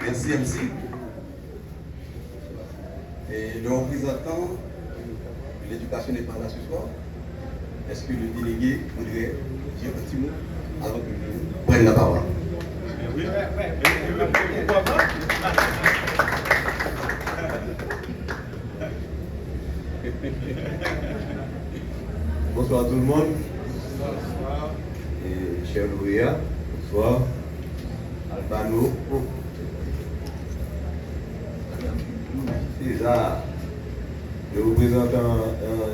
Merci MC. Et le représentant de l'éducation n'est pas là ce soir. Est-ce que le délégué voudrait dire un petit mot avant que je prenne la parole? Oui. Bonsoir à tout le monde. Bonsoir. Et cher lauréat, bonsoir. Albano. César, le représentant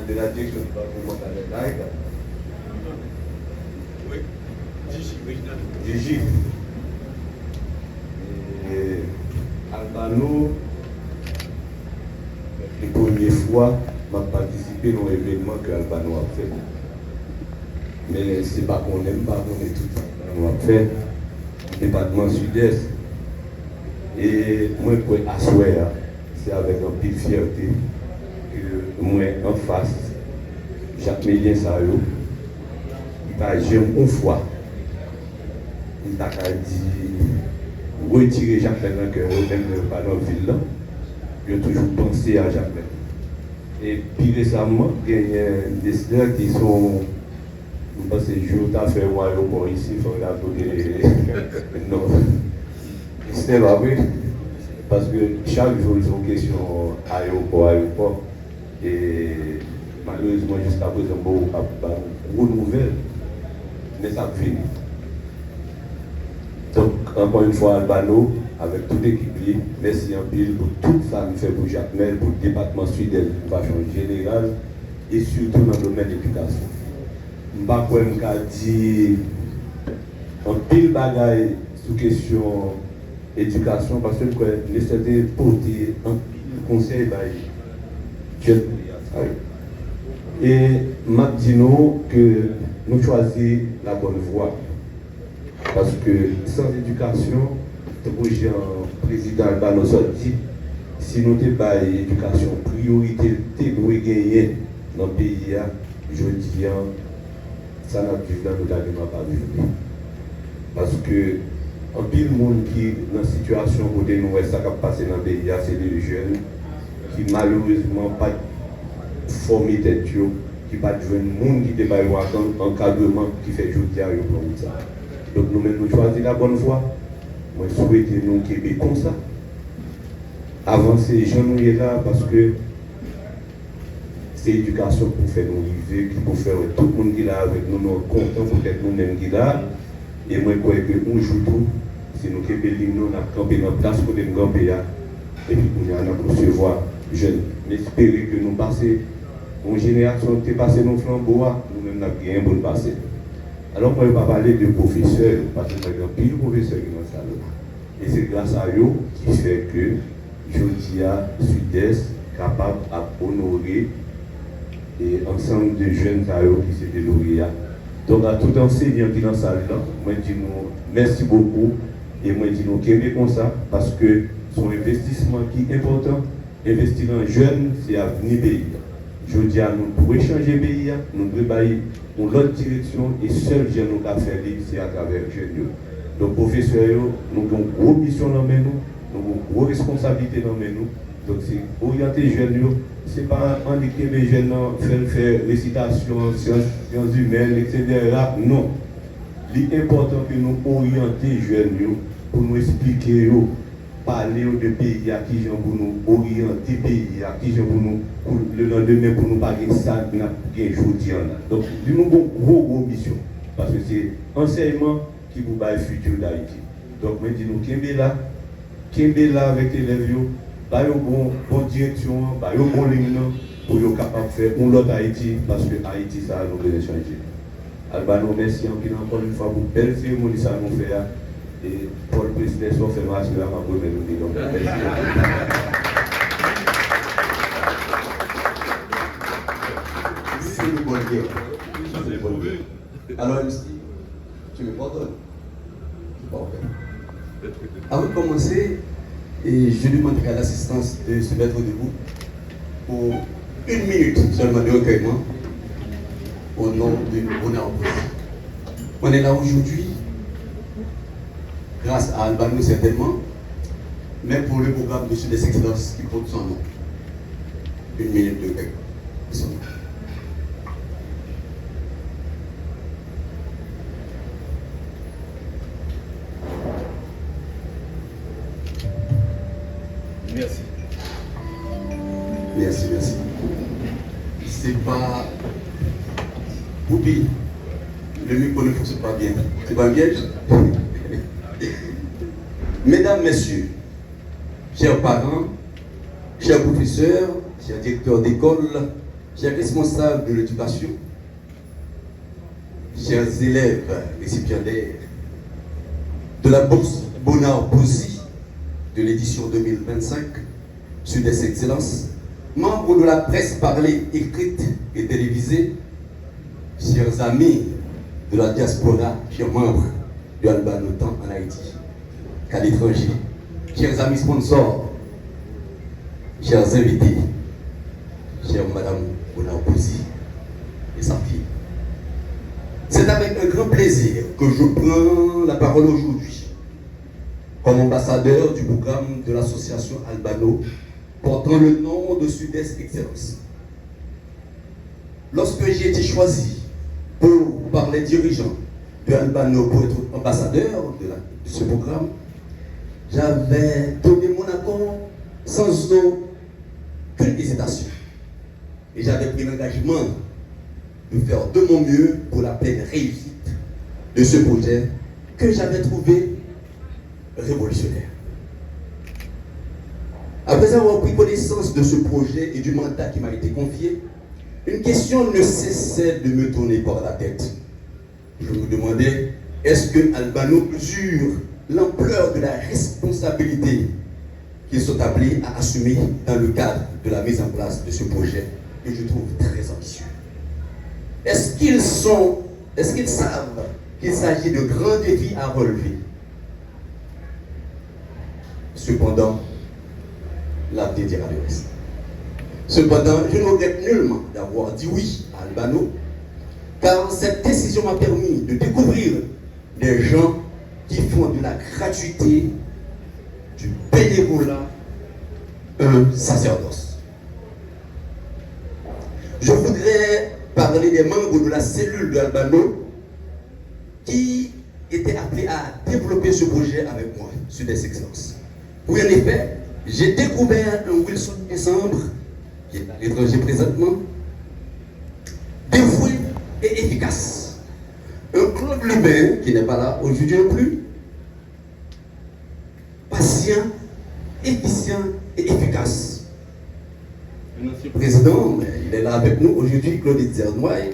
de la direction départementale de l'AIC. Oui, Gigi. Et Albano, la première fois, m'a participé dans l'événement que Albano a fait. Mais c'est pas qu'on n'aime pas, qu'on est tout Albano a fait. Département sud-est. Et moi, pour assurer, c'est avec un peu de fierté que moi, en face, Jacques Mélien Sayo, il va jamais une fois. Il t'a dit retirer Jacques Mélien dans le cœur, même pas dans la ville. Il a toujours pensé à Jacques Mélien. Et puis récemment, il y a des décideurs qui sont. Je pense que je vais faire un aéroport ici, il faut regarder. Non. C'est pas vrai. Parce que chaque jour, ils ont une question aéroport. Et malheureusement, jusqu'à présent, il n'y a pas de nouvelles. Mais ça finit. Donc, encore une fois, Albano, avec toute l'équipe, merci en pile pour tout ça que fait pour Jacques Mel, pour le département sud-est de façon générale, et surtout dans le domaine de l'éducation. Je ne sais pas quoi je dire un pile bagaille sous question éducation parce que nous sommes porter un conseil et m'a dit nous que nous choisissons la bonne voie parce que sans éducation, le président Albano dit si nous avons pas l'éducation priorité nous gagner dans le pays, je dis ça n'a plus dans notre argument pas vivre. Parce que en pile monde qui est dans une situation où nous ça qui passe dans le pays, c'est des jeunes qui malheureusement pas formé tête, qui pas de jeunes monde qui débat un encadrement qui fait jouer à ça. Donc nous-mêmes nous choisissons la bonne voie. Moi je souhaite nous Québec comme ça. Avancer, j'en ai là parce que c'est l'éducation pour faire nous vivre, qui pour faire tout le monde qui est là avec nous, nous content pour être nous-mêmes qui est là. Et moi, je crois qu'on joue tout. Si nous qui nous avons campé dans la place pour nous camper. Et puis, nous allons recevoir jeunes. Mais espérer que nous passions, une génération qui est passée nos flambeaux, nous-mêmes, nous avons bien bon passer. Alors, moi, je ne vais pas parler de professeurs, parce que nous avons pile de professeurs qui sont dans la salle. Et c'est grâce à eux qui fait que Jodia Sud-Est capable d'honorer et ensemble de jeunes qui sont des lauréats. Donc à tout enseignant qui est dans la salle, moi je dis nous merci beaucoup et moi je dis nous qui aimons comme ça parce que son investissement qui est important, investir dans les jeunes, c'est l'avenir pays. Je dis à nous pour échanger le pays, nous devons aller dans l'autre direction et seul jeune nous a fait c'est à travers les jeunes. Donc professeurs, nous avons une grosse mission dans nous, nous avons une grosse responsabilité dans nous. Donc c'est orienter les jeunes, ce n'est pas indiquer les jeunes faire récitation, sciences humaines, etc. Non. L'important que nous orienter les jeunes pour nous expliquer, parler de pays à qui j'en pour nous orienter pays à qui j'en pour nous pour le lendemain pour nous parler de ça, nous avons aujourd'hui. Donc nous avons une grosse mission parce que c'est enseignement qui vous bat le futur d'Haïti. Donc je dis nous Kembe là avec les élèves. Bah, une bonne direction, bah, une bonne ligne pour être capable de faire un autre Haïti, parce que Haïti, ça nous besoin de changer. Albano, merci encore une fois pour belle cérémonie ça nous fait. Et pour le président, on fait marche là, ma bonne mélodie. Donc, merci. C'est une bonne guerre. Alors, MC, tu me pardonnes? Avant de commencer, et je demanderai à l'assistance de se mettre debout pour 1 minute seulement de recueillement au nom de Bonheur. On est là aujourd'hui grâce à Albano certainement, mais pour le programme de Sud-Est Excellence qui porte son nom. 1 minute de grec. Merci. Merci, merci. C'est pas. Oupi, le micro ne fonctionne pas bien. C'est pas un piège? Mesdames, Messieurs, chers parents, chers professeurs, chers directeurs d'école, chers responsables de l'éducation, chers élèves récipiendaires de la bourse Bonnard Bouzy de l'édition 2025 Sud-Est Excellence, membres de la presse parlée, écrite et télévisée, chers amis de la diaspora, chers membres du Albano tant en Haïti qu'à l'étranger, chers amis sponsors, chers invités, chère Madame Bonnard-Bouzy et sa fille. C'est avec un grand plaisir que je prends la parole aujourd'hui comme ambassadeur du programme de l'association Albano portant le nom de Sud-Est Excellence. Lorsque j'ai été choisi par les dirigeants de Albano pour être ambassadeur de ce programme, j'avais donné mon accord sans aucune hésitation. Et j'avais pris l'engagement de faire de mon mieux pour la pleine réussite de ce projet que j'avais trouvé révolutionnaire. Après avoir pris connaissance de ce projet et du mandat qui m'a été confié, une question ne cessait de me tourner par la tête. Je me demandais, est-ce que Albano mesure l'ampleur de la responsabilité qu'ils sont appelés à assumer dans le cadre de la mise en place de ce projet que je trouve très ambitieux? Est-ce qu'ils savent qu'il s'agit de grands défis à relever? Cependant, l'avenir dira le reste. Cependant, je ne regrette nullement d'avoir dit oui à Albano, car cette décision m'a permis de découvrir des gens qui font de la gratuité, du bénévolat, un sacerdoce. Je voudrais parler des membres de la cellule de Albano qui étaient appelés à développer ce projet avec moi, Sud-Est Excellence. Oui, en effet, j'ai découvert un Wilson Décembre, qui est à l'étranger présentement, dévoué et efficace. Un Claude Lubin, qui n'est pas là aujourd'hui non plus, patient, efficient et efficace. Un ancien président, mais il est là avec nous aujourd'hui, Claude Zernoy,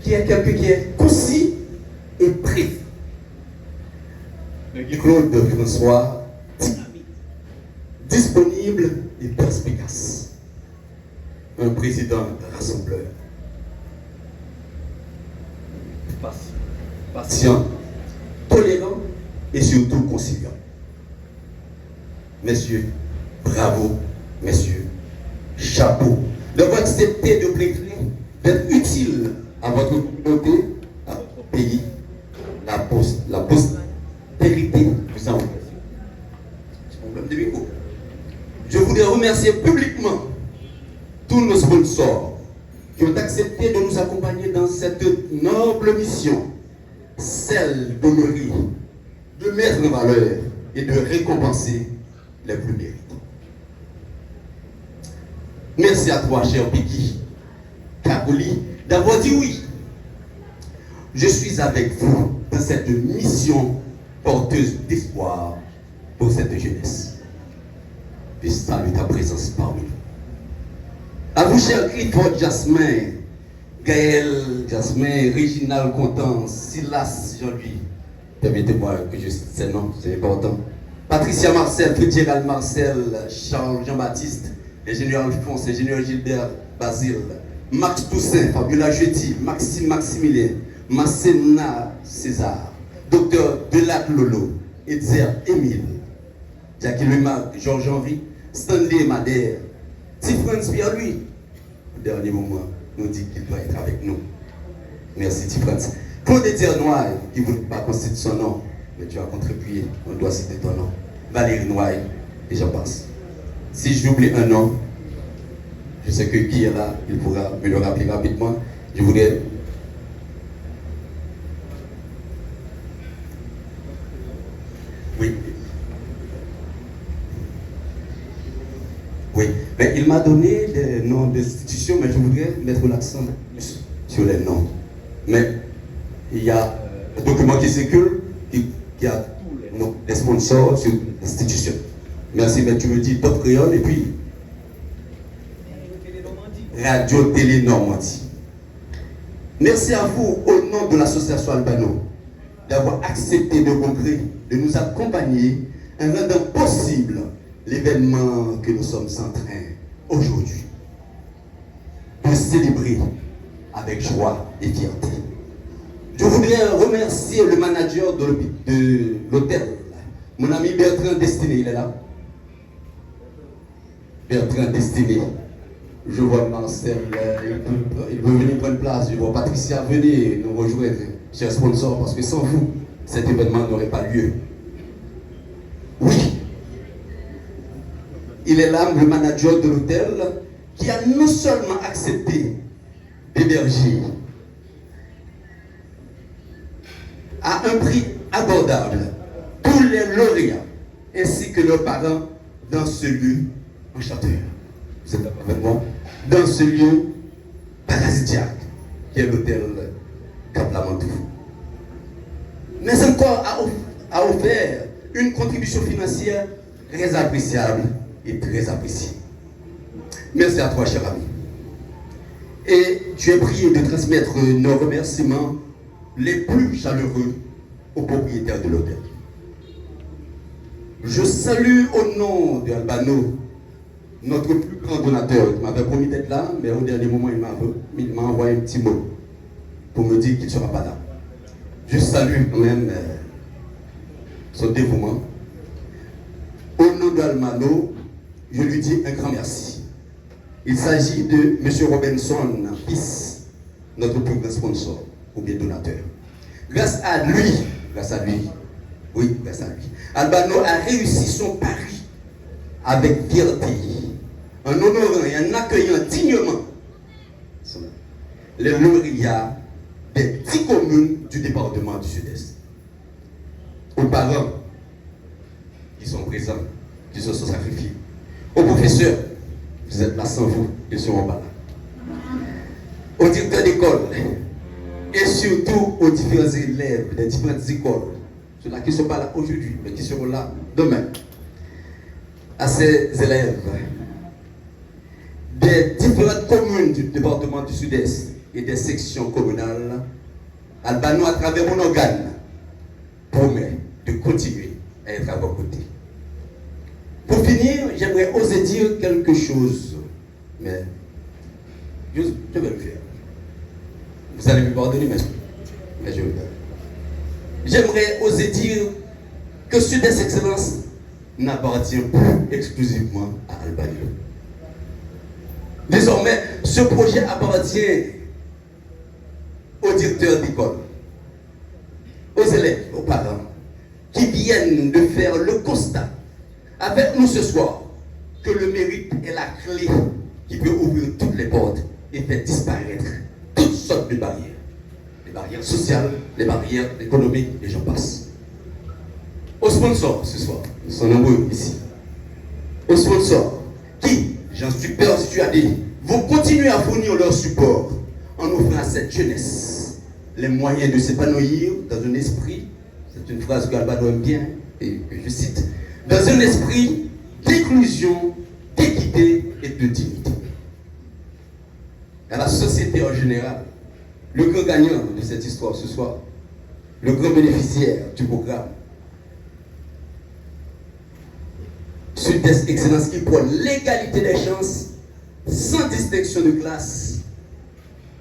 qui est quelqu'un qui est concis et précis. Claude François, dynamique, disponible et perspicace. Un président rassembleur. Patient, tolérant et surtout conciliant. Messieurs, bravo, messieurs, chapeau d'avoir accepté de plaider, d'être utile à votre communauté, à votre pays, la postérité vous en remercie. Problème de micro. Je voudrais remercier publiquement tous nos sponsors qui ont accepté de nous accompagner dans cette noble mission, celle d'honorer, de mettre en valeur et de récompenser les plus méritants. Merci à toi, cher Piki, Kakouli, d'avoir dit oui. Je suis avec vous dans cette mission porteuse d'espoir pour cette jeunesse. Je salue ta présence parmi nous. À vous, cher Clifford Jasmin, Gaël Jasmin, Réginald Contant, Silas Jean-Louis, permettez-moi que je cite ces noms, c'est important. Patricia Marcel, Fitzgerald Marcel, Charles Jean-Baptiste, ingénieur Alphonse, ingénieur Gilbert Basile, Max Toussaint, Fabiola Jeudi, Maxime Maximilien, Massena César, Docteur Delac Lolo, Edzer Émile, Jackie Lemarc, Georges-Henri, Stanley Madère, Tifrance Pierre-Louis. Au dernier moment, nous dit qu'il doit être avec nous. Merci Tifrance. Claude Zernoy, qui ne voulait pas constituer son nom, mais tu as contribué, on doit citer ton nom. Valérie Noailles, et j'en passe. Si j'oublie un nom, je sais que Guy est là, il pourra me le rappeler rapidement. Je voudrais... Oui. Oui, mais il m'a donné des noms d'institutions, mais je voudrais mettre l'accent plus sur les noms. Mais il y a un document qui circule qui a des sponsors sur l'institution. Merci, mais tu me dis Top Créole et puis Radio Télé Normandie. Merci à vous, au nom de l'association Albano, d'avoir accepté de concret de nous accompagner en rendant possible l'événement que nous sommes en train aujourd'hui de célébrer avec joie et fierté. Je voudrais remercier le manager de l'hôtel, mon ami Bertrand Destiné, il est là. Bertrand Destiné. Je vois Marcel, il veut venir prendre place. Je vois Patricia, venez nous rejoindre, chers sponsors, parce que sans vous, cet événement n'aurait pas lieu. Oui, il est là, le manager de l'hôtel, qui a non seulement accepté d'héberger à un prix abordable tous les lauréats ainsi que leurs parents dans ce lieu enchanteur. Vous êtes avec moi? Dans ce lieu paradisiaque qui est l'hôtel Cap-Lamantou. Mais encore a offert une contribution financière très appréciable et très appréciée. Merci à toi, cher ami. Et tu es prié de transmettre nos remerciements les plus chaleureux aux propriétaires de l'hôtel. Je salue au nom de Albano notre plus grand donateur. Il m'avait promis d'être là, mais au dernier moment, il m'a envoyé un petit mot pour me dire qu'il ne sera pas là. Je salue quand même son dévouement. Au nom d'Albano, je lui dis un grand merci. Il s'agit de M. Robinson, fils, notre plus grand sponsor, ou bien donateur. Grâce à lui, oui, grâce à lui, Albano a réussi son pari avec fierté, en honorant et en accueillant dignement les lauréats des 10 communes du département du Sud-Est. Aux parents qui sont présents, qui se sont sacrifiés. Aux professeurs, vous êtes là sans vous, ils ne seront pas là. Aux directeurs d'école, et surtout aux différents élèves des différentes écoles, ceux-là qui ne sont pas là aujourd'hui, mais qui seront là demain. À ces élèves des différentes communes du département du Sud-Est et des sections communales, Albano, à travers mon organe, promet de continuer à être à vos côtés. Pour finir, j'aimerais oser dire quelque chose, mais je vais le faire. Vous allez me pardonner, mais je vais le faire. J'aimerais oser dire que Sud-Est Excellence n'appartient plus exclusivement à Albano. Désormais, ce projet appartient aux directeurs d'école, aux élèves, aux parents, qui viennent de faire le constat avec nous ce soir que le mérite est la clé qui peut ouvrir toutes les portes et faire disparaître toutes sortes de barrières. Les barrières sociales, les barrières économiques, et j'en passe. Aux sponsors ce soir, nous sommes nombreux ici. Aux sponsors qui, j'en suis persuadé, vont continuer à fournir leur support en offrant à cette jeunesse les moyens de s'épanouir dans un esprit, c'est une phrase qu'Albano aime bien, et je cite, dans un esprit d'inclusion, d'équité et de dignité. À la société en général, le grand gagnant de cette histoire ce soir, le grand bénéficiaire du programme, Sud-Est Excellence qui prône l'égalité des chances sans distinction de classe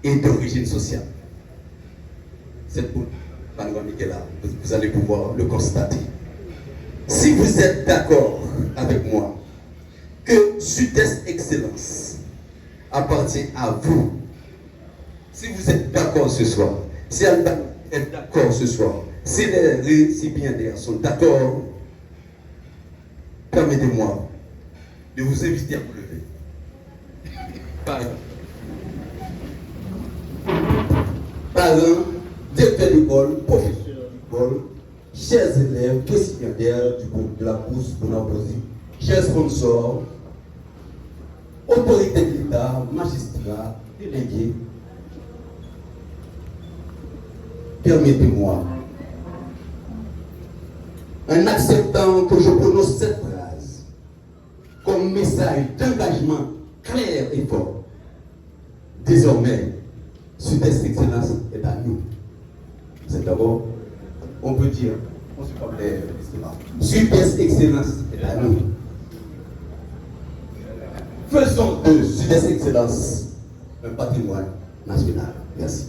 et d'origine sociale. Cette panoramique est là, vous allez pouvoir le constater. Si vous êtes d'accord avec moi que Sud-Est Excellence appartient à vous, si vous êtes d'accord ce soir, si Albano est d'accord ce soir, Si les récipiendaires sont d'accord, permettez-moi de vous inviter à vous lever. Parents, directeurs d'école, professeurs d'école, chers élèves, récipiendaires du groupe de la bourse Bonabosi, chers sponsors, autorités de l'État, magistrats, délégués, permettez-moi, en acceptant que je prononce cette phrase comme message d'engagement clair et fort, désormais, Sud-Est Excellence est à nous. C'est d'abord, on peut dire, on se parle Sud-Est Excellence est à nous. Faisons de Sud-Est Excellence un patrimoine national. Merci.